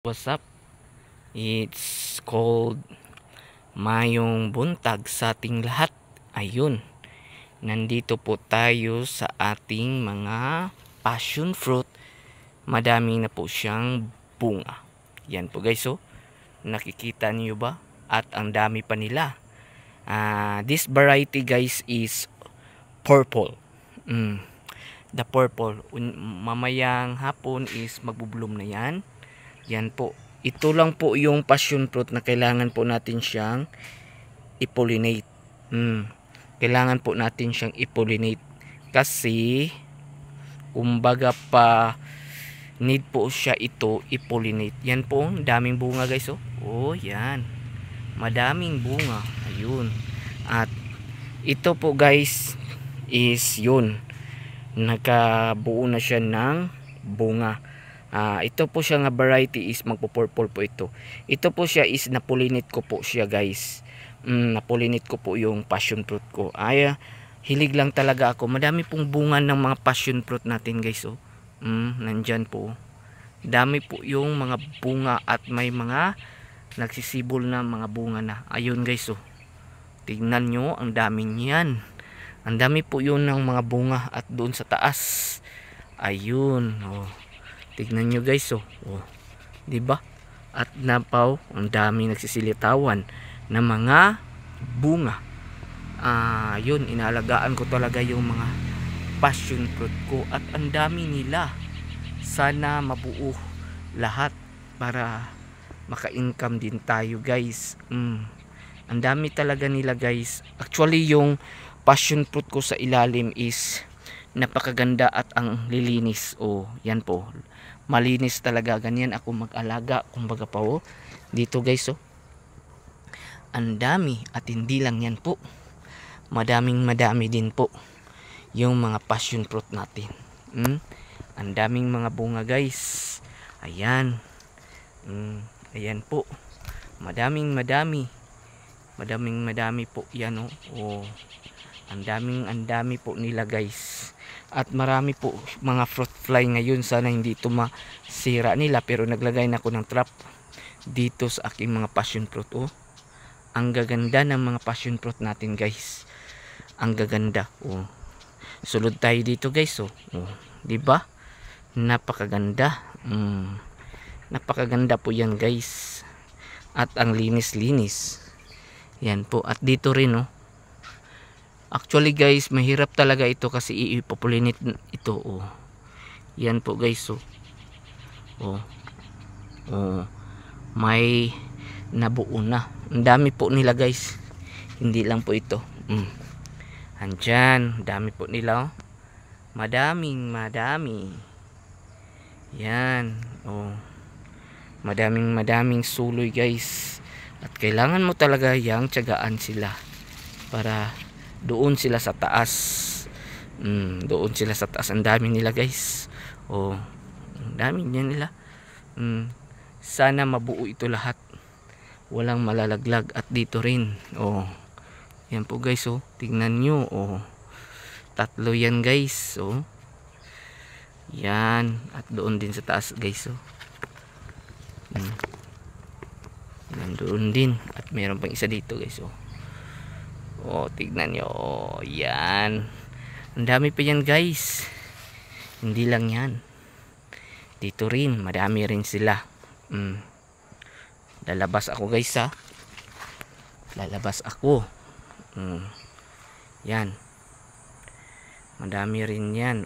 What's up? It's called Mayong Buntag sa ating lahat. Ayun, nandito po tayo sa ating mga passion fruit. Madami na po siyang bunga. Yan po guys, oh. Nakikita niyo ba? At ang dami pa nila. This variety guys is purple. The purple. Mamayang hapon is magbubloom na yan. Yan po. Ito lang po yung passion fruit na kailangan po natin siyang i-pollinate. Kailangan po natin siyang i-pollinate. Kasi, kumbaga pa, need po siya ito i-pollinate. Yan po, daming bunga guys. Oh, yan. Madaming bunga. Ayun. At, ito po guys, is yun. Nakabuo na siya ng bunga. Ito po siya nga variety is magpo-purple po ito. Ito po siya is napulinate ko po siya guys. Napulinate ko po yung passion fruit ko. Hilig lang talaga ako. Madami pong bunga ng mga passion fruit natin guys. Nandyan po. Dami po yung mga bunga at may mga nagsisibol na mga bunga na. Ayun guys. Tignan nyo, ang dami niyan. Ang dami po yun ng mga bunga at doon sa taas. Ayun. Tignan nyo guys, diba? At napaw, ang dami nagsisilitawan na mga bunga. Yun, inaalagaan ko talaga yung mga passion fruit ko at ang dami nila. Sana mabuo lahat para maka-income din tayo guys. Ang dami talaga nila guys. Actually, yung passion fruit ko sa ilalim is napakaganda at ang lilinis. Yan po. Malinis talaga, ganyan ako mag-alaga. Kumbaga pa dito guys ang dami at hindi lang yan po. Madami din po yung mga passion fruit natin. Ang daming mga bunga guys. Ayan. Ayan po. Madami po yan ang dami po nila guys. At marami po mga fruit fly ngayon. Sana hindi ito masira nila. Pero naglagay na ako ng trap dito sa aking mga passion fruit. Ang gaganda ng mga passion fruit natin guys. Ang gaganda. Sulod tayo dito guys. Diba? Napakaganda. Napakaganda po yan guys. At ang linis-linis. Yan po. At dito rin actually guys, mahirap talaga ito kasi i-populate ito. Yan po guys. May nabuo na. Ang dami po nila guys. Hindi lang po ito. Andyan, dami po nila. Madami. Yan. Madaming suloy guys. At kailangan mo talaga yang tiyagaan sila para doon sila sa taas. Doon sila sa taas. Ang dami nila guys. Ang dami niya nila. Sana mabuo ito lahat. Walang malalaglag. At dito rin. Yan po guys. Tignan nyo. Tatlo yan guys. Yan. At doon din sa taas guys. Doon din. At meron pang isa dito guys. Tignan nyo. Yan. Ang dami pa yan guys. Hindi lang yan. Dito rin. Madami rin sila. Lalabas ako guys Lalabas ako. Yan. Madami rin yan.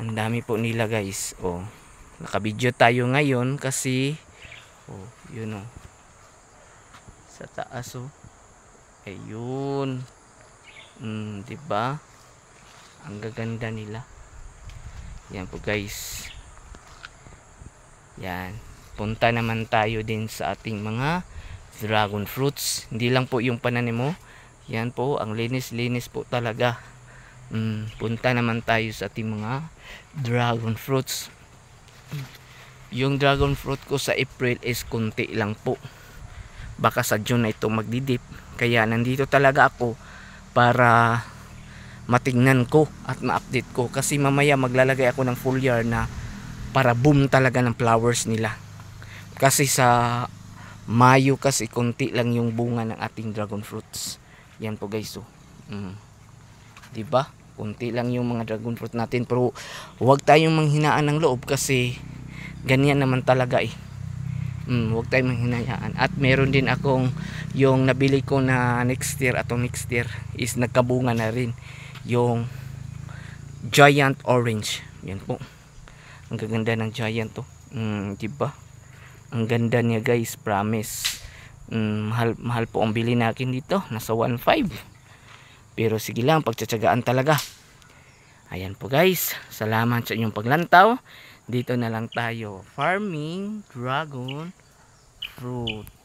Ang dami po nila guys. Nakabidyo tayo ngayon kasi yun sa taas ayun. Diba? Ang gaganda nila. Yan po guys. Yan. Punta naman tayo din sa ating mga dragon fruits. Hindi lang po yung pananim mo. Yan po. Ang linis-linis po talaga. Punta naman tayo sa ating mga dragon fruits. Yung dragon fruit ko sa April is kunti lang po. Baka sa June na ito magdidip. Kaya nandito talaga ako para matingnan ko at ma-update ko. Kasi mamaya maglalagay ako ng foliar na para boom talaga ng flowers nila. Kasi sa Mayo kasi konti lang yung bunga ng ating dragon fruits. Yan po guys, so. Diba? Konti lang yung mga dragon fruit natin, pero huwag tayong manghinaan ng loob kasi ganyan naman talaga eh. Huwag tayong manghinayaan. At meron din akong yung nabili ko na next year, atong next year is nagkabunga na rin yung giant orange. Yan po. Ang gaganda ng giant to. Diba? Ang ganda niya guys, promise. Mahal po ang bili natin dito, nasa 1.5. Pero sige lang, pagtsatsagaan talaga. Ayan po guys, salamat sa inyong paglantaw. Dito na lang tayo, farming dragon fruit.